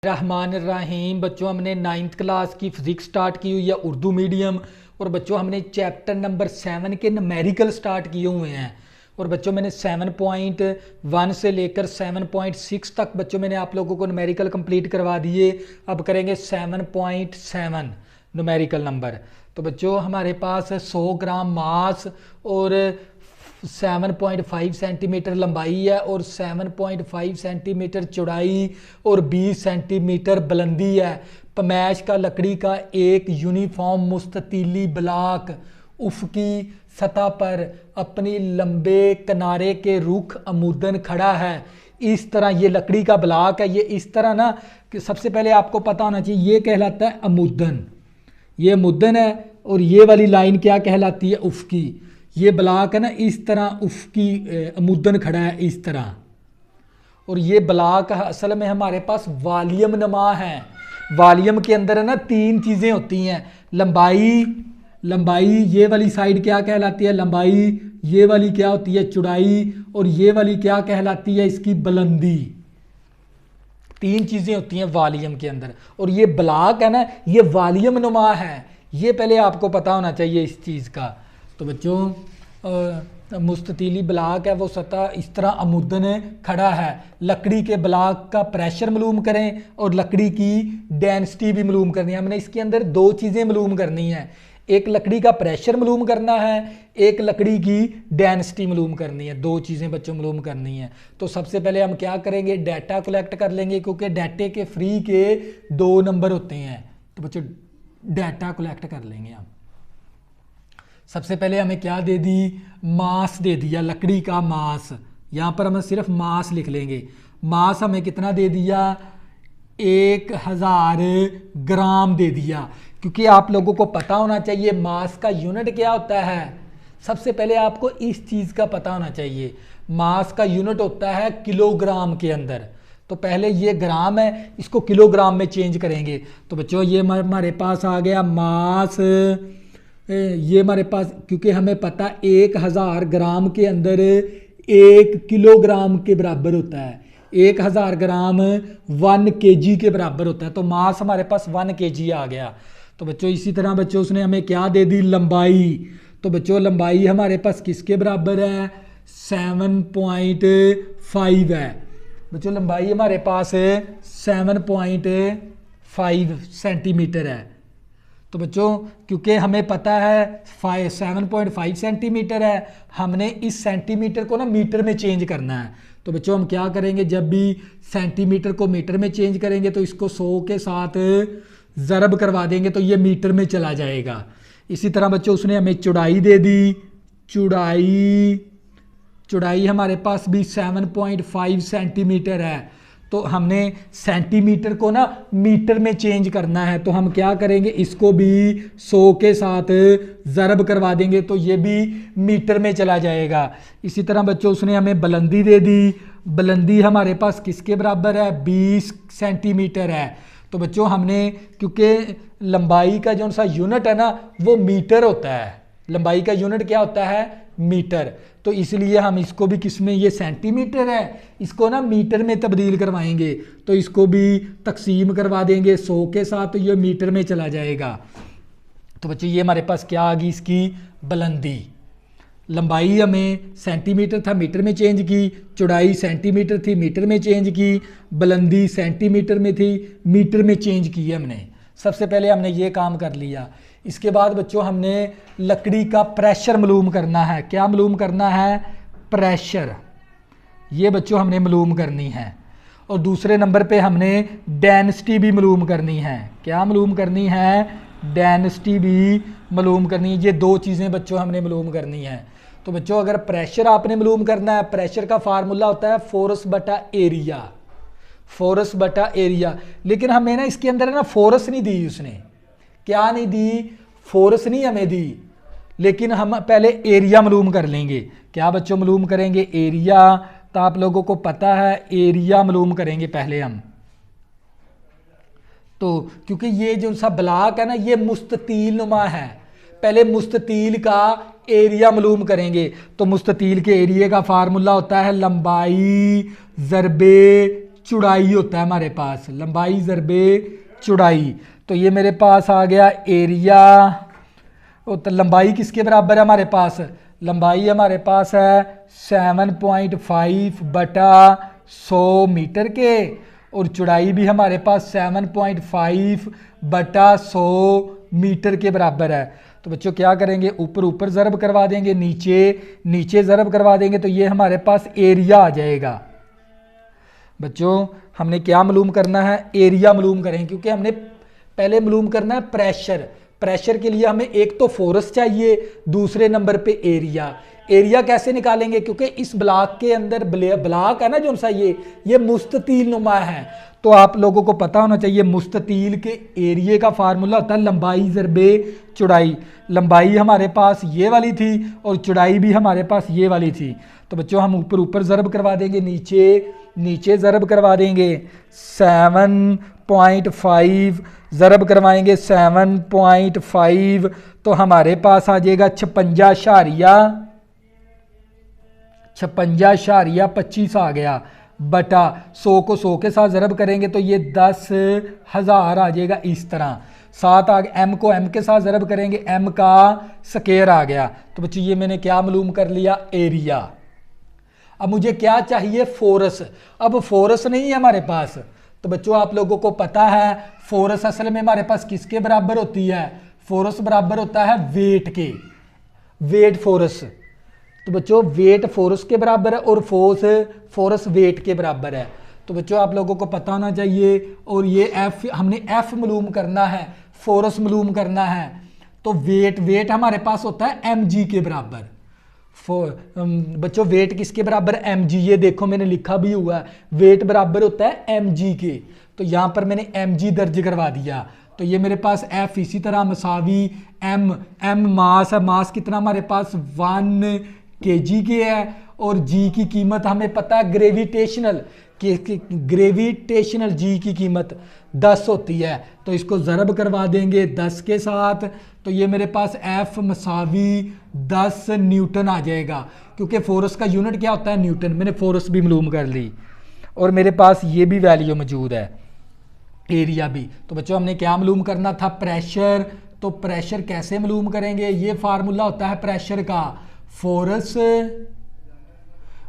रहमानिर्रहीम। बच्चों हमने 9th class की फिजिक्स स्टार्ट की हुई है उर्दू मीडियम। और बच्चों हमने चैप्टर नंबर 7 के न्यूमेरिकल स्टार्ट किए हुए हैं। और बच्चों मैंने 7.1 से लेकर 7.6 तक बच्चों मैंने आप लोगों को न्यूमेरिकल कंप्लीट करवा दिए। अब करेंगे 7.7 न्यूमेरिकल नंबर। तो बच्चों हमारे पास 100 ग्राम मास और 7.5 सेंटीमीटर लंबाई है और 7.5 सेंटीमीटर चौड़ाई और 20 सेंटीमीटर बुलंदी है। पमैश का लकड़ी का एक यूनिफॉर्म मुस्ततीली ब्लॉक उफ़क़ी सतह पर अपनी लंबे किनारे के रुख अमूदन खड़ा है। इस तरह ये लकड़ी का ब्लॉक है, ये इस तरह ना कि सबसे पहले आपको पता होना चाहिए ये कहलाता है अमूदन। ये अमूदन है और ये वाली लाइन क्या कहलाती है? उफ़क़ी। ये ब्लॉक है ना इस तरह उफ़क़ी अमूदन खड़ा है इस तरह। और ये ब्लॉक असल में हमारे पास वॉल्यूम नुमा है। वॉल्यूम के अंदर है ना 3 चीज़ें होती हैं। लंबाई ये वाली साइड क्या कहलाती है? लंबाई। ये वाली क्या होती है? चौड़ाई। और ये वाली क्या कहलाती है? इसकी बुलंदी। 3 चीज़ें होती हैं वॉल्यूम के अंदर। और ये ब्लॉक है ना ये वॉल्यूम नुमा है। ये पहले आपको पता होना चाहिए इस चीज़ का। तो बच्चों मुस्ततीली ब्लॉक है वो सतह इस तरह अमूदन खड़ा है। लकड़ी के ब्लॉक का प्रेशर मालूम करें और लकड़ी की डेंसिटी भी मालूम करनी है। हमने इसके अंदर 2 चीज़ें मालूम करनी है। एक लकड़ी का प्रेशर मालूम करना है, एक लकड़ी की डेंसिटी मालूम करनी है। 2 चीज़ें बच्चों मालूम करनी है। तो सबसे पहले हम क्या करेंगे? डाटा कलेक्ट कर लेंगे क्योंकि डाटे के फ्री के 2 नंबर होते हैं। तो बच्चों डाटा कलेक्ट कर लेंगे हम। सबसे पहले हमें क्या दे दी? मास दे दिया, लकड़ी का मास। यहाँ पर हम सिर्फ मास लिख लेंगे। मास हमें कितना दे दिया? 1000 ग्राम दे दिया। क्योंकि आप लोगों को पता होना चाहिए मास का यूनिट क्या होता है। सबसे पहले आपको इस चीज़ का पता होना चाहिए। मास का यूनिट होता है किलोग्राम के अंदर। तो पहले ये ग्राम है, इसको किलोग्राम में चेंज करेंगे। तो बच्चों ये हमारे पास आ गया मास। ये हमारे पास क्योंकि हमें पता 1000 ग्राम के अंदर 1 किलोग्राम के बराबर होता है। 1000 ग्राम 1 kg के बराबर होता है। तो मास हमारे पास 1 kg आ गया। तो बच्चों इसी तरह बच्चों उसने हमें क्या दे दी? लंबाई। तो बच्चों लंबाई हमारे पास किसके बराबर है? 7.5 है। बच्चों लंबाई हमारे पास 7.5 सेंटीमीटर है। तो बच्चों क्योंकि हमें पता है 7.5 सेंटीमीटर है, हमने इस सेंटीमीटर को ना मीटर में चेंज करना है। तो बच्चों हम क्या करेंगे? जब भी सेंटीमीटर को मीटर में चेंज करेंगे तो इसको 100 के साथ ज़रब करवा देंगे तो ये मीटर में चला जाएगा। इसी तरह बच्चों उसने हमें चौड़ाई दे दी। चौड़ाई हमारे पास भी 7.5 सेंटीमीटर है। तो हमने सेंटीमीटर को ना मीटर में चेंज करना है। तो हम क्या करेंगे? इसको भी 100 के साथ ज़रब करवा देंगे तो ये भी मीटर में चला जाएगा। इसी तरह बच्चों उसने हमें बुलंदी दे दी। बुलंदी हमारे पास किसके बराबर है? 20 सेंटीमीटर है। तो बच्चों हमने क्योंकि लंबाई का जो सा यूनिट है ना वो मीटर होता है। लंबाई का यूनिट क्या होता है? मीटर। तो इसलिए हम इसको भी किस में? ये सेंटीमीटर है, इसको ना मीटर में तब्दील करवाएंगे। तो इसको भी तकसीम करवा देंगे 100 के साथ तो ये मीटर में चला जाएगा। तो बच्चों ये हमारे पास क्या आ गई? इसकी बुलंदी। लंबाई हमें सेंटीमीटर था, मीटर में चेंज की। चौड़ाई सेंटीमीटर थी, मीटर में चेंज की। बुलंदी सेंटीमीटर में थी, मीटर में चेंज की हमने। सबसे पहले हमने ये काम कर लिया। इसके बाद बच्चों हमने लकड़ी का प्रेशर मालूम करना है। क्या मालूम करना है? प्रेशर। ये बच्चों हमने मालूम करनी है। और दूसरे नंबर पे हमने डेंसिटी भी मालूम करनी है। क्या मालूम करनी है? डेंसिटी भी मालूम करनी है। ये 2 चीज़ें बच्चों हमने मालूम करनी है। तो बच्चों अगर प्रेशर आपने मालूम करना है, प्रेशर का फार्मूला होता है फोर्स बटा एरिया। फोर्स बटा एरिया। लेकिन हमें ना इसके अंदर है ना फोर्स नहीं दी उसने। क्या नहीं दी? फोर्स नहीं हमें दी। लेकिन हम पहले एरिया मालूम कर लेंगे। क्या बच्चों मालूम करेंगे? एरिया। तो आप लोगों को पता है एरिया मालूम करेंगे पहले हम। तो क्योंकि ये जो सा ब्लॉक है ना ये मुस्ततील नुमा है, पहले मुस्ततील का एरिया मालूम करेंगे। तो मुस्ततील के एरिया का फार्मूला होता है लंबाई ज़रबे चौड़ाई होता है हमारे पास, लंबाई ज़रबे चौड़ाई। तो ये मेरे पास आ गया एरिया। तो लंबाई किसके बराबर है हमारे पास? लंबाई हमारे पास है 7.5 बटा 100 मीटर के, और चौड़ाई भी हमारे पास 7.5 बटा 100 मीटर के बराबर है। तो बच्चों क्या करेंगे, ऊपर ऊपर ज़रब करवा देंगे, नीचे नीचे ज़रब करवा देंगे, तो ये हमारे पास एरिया आ जाएगा। बच्चों हमने क्या मालूम करना है? एरिया मालूम करेंगे, क्योंकि हमने पहले मालूम करना है प्रेशर। प्रेशर के लिए हमें एक तो फोर्स चाहिए, दूसरे नंबर पे एरिया। एरिया कैसे निकालेंगे? क्योंकि इस ब्लॉक के अंदर ब्लॉक है ना जो सा ये मुस्ततील नुमा है, तो आप लोगों को पता होना चाहिए मुस्ततील के एरिया का फार्मूला होता है लंबाई ज़रबे चौड़ाई। लंबाई हमारे पास ये वाली थी और चौड़ाई भी हमारे पास ये वाली थी। तो बच्चों हम ऊपर ऊपर ज़रब करवा देंगे, नीचे नीचे ज़रब करवा देंगे। 7.5 ज़रब करवाएंगे 7.5, तो हमारे पास आ जाएगा 56.25 आ गया, बटा 100 को 100 के साथ ज़रब करेंगे तो ये 10,000 आ जाएगा। इस तरह साथ आ गया, एम को एम के साथ ज़रब करेंगे, एम का स्क्वायर आ गया। तो बच्चों ये मैंने क्या मालूम कर लिया? एरिया। अब मुझे क्या चाहिए? फोर्स। अब फोर्स नहीं है हमारे पास, तो बच्चों आप लोगों को पता है फोर्स असल में हमारे पास किसके बराबर होती है? फोर्स बराबर होता है वेट के, वेट फोर्स। तो बच्चों वेट फोर्स के बराबर है और फोर्स वेट के बराबर है। तो बच्चों आप लोगों को पता होना चाहिए। और ये एफ, हमने एफ मालूम करना है, फोर्स मालूम करना है। तो वेट हमारे पास होता है एम जी के बराबर। बच्चों वेट किसके बराबर? M G. ये देखो मैंने लिखा भी हुआ है, वेट बराबर होता है एम जी के। तो यहाँ पर मैंने एम जी दर्ज करवा दिया। तो ये मेरे पास एफ इसी तरह मसावी एम मास है। मास कितना हमारे पास? 1 kg के है। और जी की कीमत हमें पता है ग्रेविटेशनल जी की कीमत 10 होती है। तो इसको ज़रब करवा देंगे 10 के साथ, तो ये मेरे पास एफ मसावी 10 न्यूटन आ जाएगा, क्योंकि फोर्स का यूनिट क्या होता है? न्यूटन। मैंने फोर्स भी मालूम कर ली और मेरे पास ये भी वैल्यू मौजूद है, एरिया भी। तो बच्चों हमने क्या मालूम करना था? प्रेशर। तो प्रेशर कैसे मालूम करेंगे? ये फार्मूला होता है प्रेशर का, फोर्स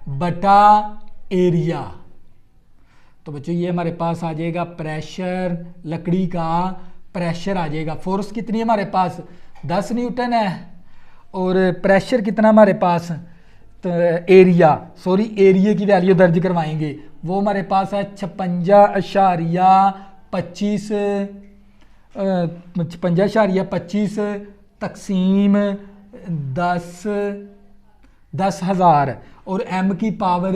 बटा एरिया। तो बच्चों ये हमारे पास आ जाएगा प्रेशर, लकड़ी का प्रेशर आ जाएगा। फोर्स कितनी है हमारे पास? 10 न्यूटन है। और प्रेशर कितना हमारे पास? तो एरिया, सॉरी एरिया की वैल्यू दर्ज करवाएंगे, वो हमारे पास है 56.25 तकसीम 10,000 और m की पावर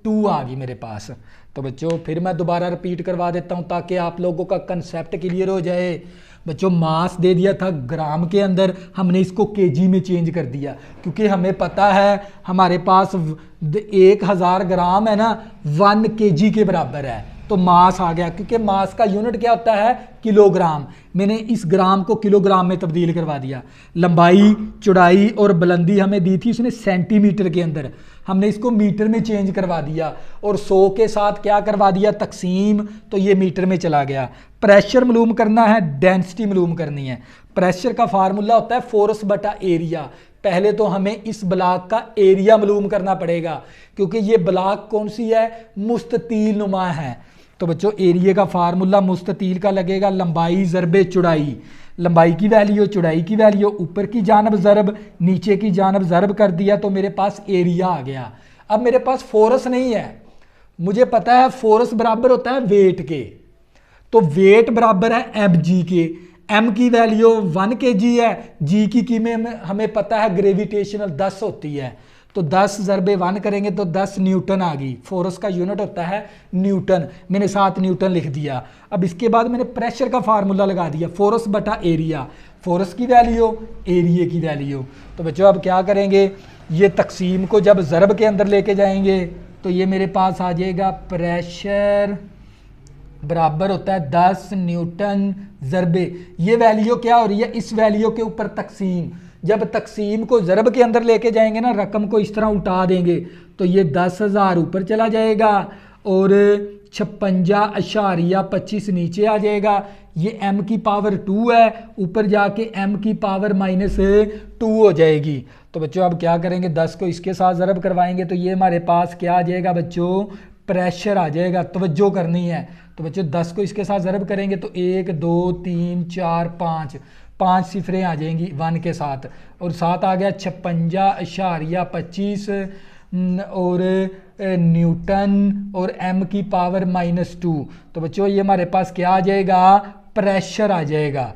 2 आ गई मेरे पास। तो बच्चों फिर मैं दोबारा रिपीट करवा देता हूं ताकि आप लोगों का कंसेप्ट क्लियर हो जाए। बच्चों मास दे दिया था ग्राम के अंदर, हमने इसको केजी में चेंज कर दिया, क्योंकि हमें पता है हमारे पास 1000 ग्राम है ना 1 kg के बराबर है। तो मास आ गया, क्योंकि मास का यूनिट क्या होता है? किलोग्राम। मैंने इस ग्राम को किलोग्राम में तब्दील करवा दिया। लंबाई, चौड़ाई और बुलंदी हमें दी थी उसने सेंटीमीटर के अंदर, हमने इसको मीटर में चेंज करवा दिया और 100 के साथ क्या करवा दिया? तकसीम, तो ये मीटर में चला गया। प्रेशर मालूम करना है, डेंसिटी मालूम करनी है। प्रेशर का फार्मूला होता है फोर्स बटा एरिया। पहले तो हमें इस ब्लॉक का एरिया मालूम करना पड़ेगा, क्योंकि ये ब्लॉक कौन सी है? मुस्ततील नुमा है। तो बच्चों एरिया का फार्मूला मुस्ततील का लगेगा लंबाई ज़रबे चौड़ाई। लंबाई की वैल्यू, चौड़ाई की वैल्यू, ऊपर की जानब ज़रब, नीचे की जानब ज़रब कर दिया, तो मेरे पास एरिया आ गया। अब मेरे पास फोर्स नहीं है, मुझे पता है फोर्स बराबर होता है वेट के, तो वेट बराबर है एम जी के। एम की वैल्यू 1 kg है, जी की कीमत हमें पता है ग्रेविटेशनल 10 होती है, तो 10 ज़रबे 1 करेंगे तो 10 न्यूटन आ गई। फोर्स का यूनिट होता है न्यूटन, मैंने 7 न्यूटन लिख दिया। अब इसके बाद मैंने प्रेशर का फार्मूला लगा दिया, फोर्स बटा एरिया, फोर्स की वैल्यू, एरिया की वैल्यू। तो बच्चों अब क्या करेंगे? ये तकसीम को जब ज़रब के अंदर लेके जाएंगे तो ये मेरे पास आ जाएगा प्रेशर बराबर होता है 10 न्यूटन ज़रबे। ये वैल्यू क्या हो रही है? इस वैल्यू के ऊपर तकसीम। जब तकसीम को ज़रब के अंदर लेके जाएंगे ना, रकम को इस तरह उल्टा देंगे तो ये 10,000 ऊपर चला जाएगा और 56.25 नीचे आ जाएगा। ये m की पावर 2 है, ऊपर जाके m की पावर -2 हो जाएगी। तो बच्चों अब क्या करेंगे, 10 को इसके साथ ज़रब करवाएंगे तो ये हमारे पास क्या आ जाएगा बच्चों, प्रेशर आ जाएगा। तवज्जो करनी है। तो बच्चों 10 को इसके साथ ज़रब करेंगे तो 1 2 3 4 5 5 सिफरें आ जाएंगी 1 के साथ, और साथ आ गया 56.25 और न्यूटन और m की पावर -2। तो बच्चों ये हमारे पास क्या आ जाएगा, प्रेशर आ जाएगा,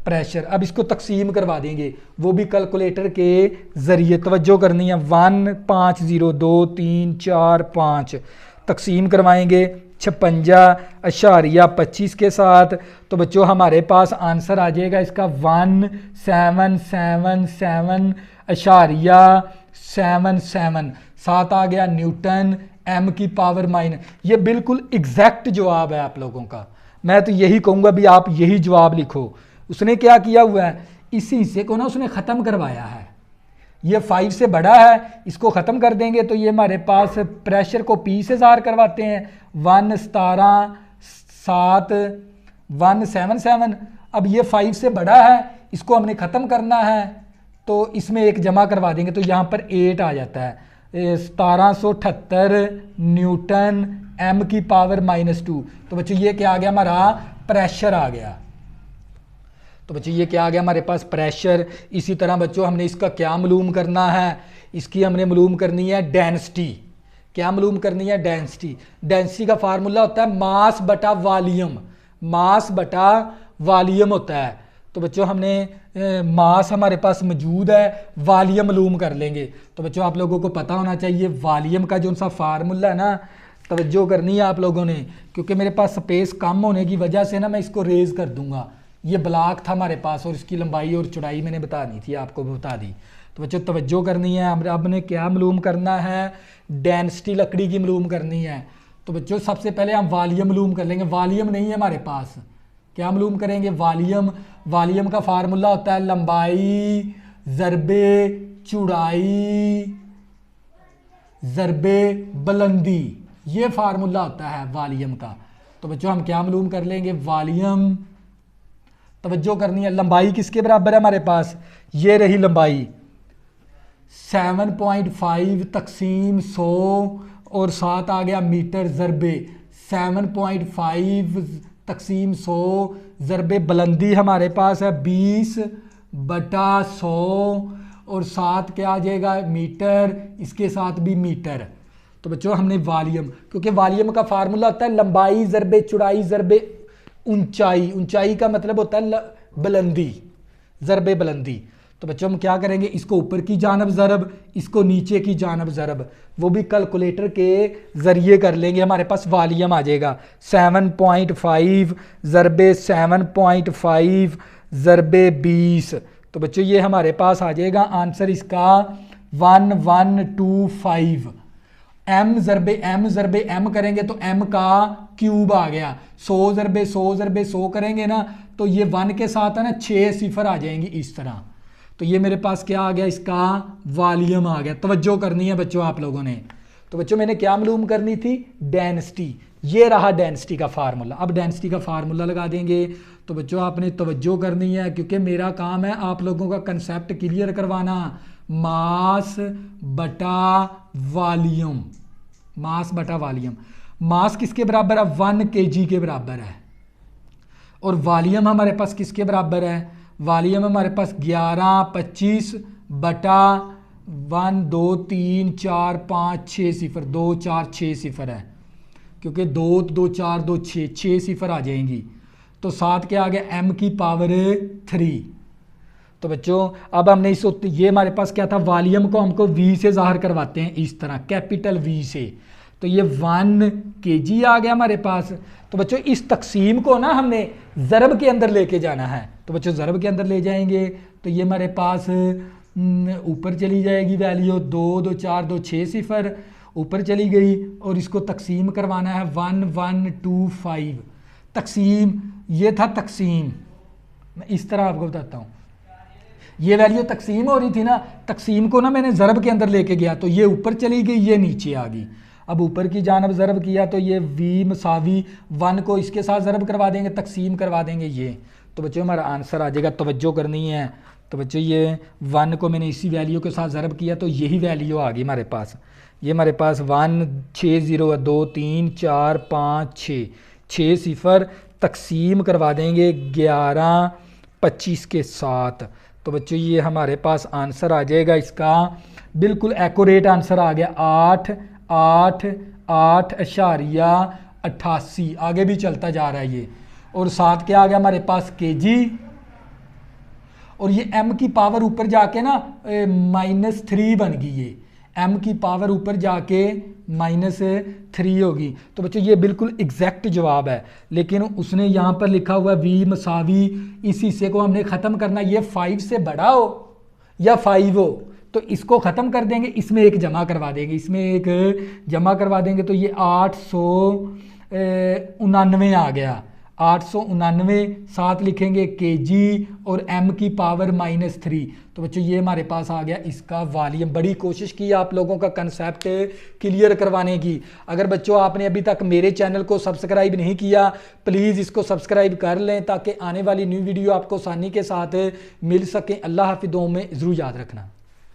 प्रेशर। अब इसको तकसीम करवा देंगे, वो भी कैलकुलेटर के ज़रिए। तवज्जो करनी है, 1 5 0 2 3 4 5 तकसीम करवाएंगे 56.25 के साथ। तो बच्चों हमारे पास आंसर आ जाएगा इसका 1777.77। साथ आ गया न्यूटन, m की पावर -। ये बिल्कुल एग्जैक्ट जवाब है आप लोगों का। मैं तो यही कहूँगा भी आप यही जवाब लिखो। उसने क्या किया हुआ है, इसी हिस्से को ना उसने ख़त्म करवाया है। ये 5 से बड़ा है, इसको ख़त्म कर देंगे तो ये हमारे पास प्रेशर को P से ज़ाहिर करवाते हैं, 1 17 7 177। अब ये 5 से बड़ा है, इसको हमने ख़त्म करना है तो इसमें एक जमा करवा देंगे तो यहाँ पर 8 आ जाता है। 1778 न्यूटन, m की पावर -2। तो बच्चों ये क्या आ गया, हमारा प्रेशर आ गया। तो बच्चों ये क्या आ गया हमारे पास, प्रेशर। इसी तरह बच्चों हमने इसका क्या मालूम करना है, इसकी हमने मालूम करनी है डेंसिटी। क्या मालूम करनी है, डेंसिटी। डेंसिटी का फार्मूला होता है मास बटा वॉल्यूम, मास बटा वॉल्यूम होता है। तो बच्चों हमने मास हमारे पास मौजूद है, वॉल्यूम मालूम कर लेंगे। तो बच्चों आप लोगों को पता होना चाहिए वॉल्यूम का जो सा फार्मूला है ना, तवज्जो करनी है आप लोगों ने, क्योंकि मेरे पास स्पेस कम होने की वजह से ना मैं इसको रेज कर दूंगा। ये ब्लॉक था हमारे पास और इसकी लंबाई और चौड़ाई मैंने बतानी थी, आपको भी बता दी। तो बच्चों तवज्जो करनी है, अब ने क्या मालूम करना है, डेंसिटी लकड़ी की मालूम करनी है। तो बच्चों सबसे पहले हम वॉल्यूम मालूम कर लेंगे। वॉल्यूम नहीं है हमारे पास, क्या मालूम करेंगे, वॉल्यूम। वॉल्यूम का फार्मूला होता है लंबाई ज़रबे चौड़ाई ज़रबे बुलंदी, ये फार्मूला होता है वॉल्यूम का। तो बच्चों हम क्या मालूम कर लेंगे, वॉल्यूम। तवज्जो करनी है, लंबाई किसके बराबर है हमारे पास, ये रही लंबाई 7.5 तकसीम 100 और साथ आ गया मीटर ज़रबे 7.5 तकसीम 100 ज़रबे बुलंदी हमारे पास है 20/100 और साथ क्या आ जाएगा मीटर, इसके साथ भी मीटर। तो बच्चों हमने वॉल्यूम, क्योंकि वॉल्यूम का फार्मूला होता है लंबाई ज़रबे चौड़ाई ज़रबे ऊंचाई। ऊंचाई का मतलब होता है बुलंदी, ज़रबे बुलंदी। तो बच्चों हम क्या करेंगे, इसको ऊपर की जानब ज़रब, इसको नीचे की जानब ज़रब, वो भी कैलकुलेटर के ज़रिए कर लेंगे। हमारे पास वॉल्यूम आ जाएगा 7.5 ज़रबे 7.5 ज़रबे 20। तो बच्चों ये हमारे पास आ जाएगा आंसर इसका 1125। m ज़रबे m करेंगे तो m का क्यूब आ गया। 100 ज़रबे 100 करेंगे ना तो ये 1 के साथ है ना 6 सिफर आ जाएंगी इस तरह। तो ये मेरे पास क्या आ गया, इसका वॉल्यूम आ गया। तवज्जो करनी है बच्चों आप लोगों ने। तो बच्चों मैंने क्या मालूम करनी थी, डेंसिटी। ये रहा डेंसिटी का फार्मूला। अब डेंसिटी का फार्मूला लगा देंगे। तो बच्चों आपने तवज्जो करनी है, क्योंकि मेरा काम है आप लोगों का कंसेप्ट क्लियर करवाना। मास बटा वॉल्यूम, मास बटा वॉल्यूम। मास किसके बराबर है, 1 kg के बराबर है। और वॉल्यूम हमारे पास किसके बराबर है, वॉल्यूम हमारे पास 11/25 बटा 1 2 3 4 5 6 सिफर 2 4 6 सिफर है, क्योंकि 2 2 4 2 6 सिफर आ जाएंगी। तो साथ क्या आ गया, m की पावर 3। तो बच्चों अब हमने इस ये हमारे पास क्या था, वॉल्यूम को हमको v से ज़ाहिर करवाते हैं इस तरह, कैपिटल V से। तो ये 1 kg आ गया हमारे पास। तो बच्चों इस तकसीम को ना हमने ज़रब के अंदर लेके जाना है। तो बच्चों ज़रब के अंदर ले जाएंगे तो ये हमारे पास ऊपर चली जाएगी वैल्यू 2 2 4 2 6 सिफर ऊपर चली गई, और इसको तकसीम करवाना है 1125। तकसीम, ये था तकसीम। मैं इस तरह आपको बताता हूँ, ये वैल्यू तकसीम हो रही थी ना, तकसीम को ना मैंने ज़रब के अंदर लेके गया तो ये ऊपर चली गई, ये नीचे आ गई। अब ऊपर की जानब ज़रब किया तो ये v मसावी 1 को इसके साथ ज़रब करवा देंगे, तकसीम करवा देंगे ये, तो बच्चों हमारा आंसर आ जाएगा। तवज्जो करनी है। तो बच्चों ये 1 को मैंने इसी वैल्यू के साथ ज़रब किया तो यही वैल्यू आ गई हमारे पास। ये हमारे पास 1 6 0 2 3 4 5 6 सिफर तकसीम करवा देंगे 11 25 के साथ। तो बच्चों ये हमारे पास आंसर आ जाएगा इसका, बिल्कुल एक्यूरेट आंसर आ गया 8 8 8.88। आगे भी चलता जा रहा है ये, और साथ क्या आ गया हमारे पास केजी, और ये m की पावर ऊपर जाके ना -3 बन गई, ये m की पावर ऊपर जाके -3 होगी। तो बच्चों ये बिल्कुल एग्जैक्ट जवाब है, लेकिन उसने यहाँ पर लिखा हुआ v मसावी, इस हिस्से को हमने ख़त्म करना, ये 5 से बड़ा हो या 5 हो, तो इसको ख़त्म कर देंगे, इसमें एक जमा करवा देंगे, इसमें एक जमा करवा देंगे, तो ये 899 आ गया, 899 साथ लिखेंगे केजी और m की पावर -3। तो बच्चों ये हमारे पास आ गया इसका वॉल्यूम। बड़ी कोशिश की आप लोगों का कंसेप्ट क्लियर करवाने की। अगर बच्चों आपने अभी तक मेरे चैनल को सब्सक्राइब नहीं किया, प्लीज़ इसको सब्सक्राइब कर लें ताकि आने वाली न्यू वीडियो आपको आसानी के साथ मिल सके। अल्लाह हाफिज़, में ज़रूर याद रखना।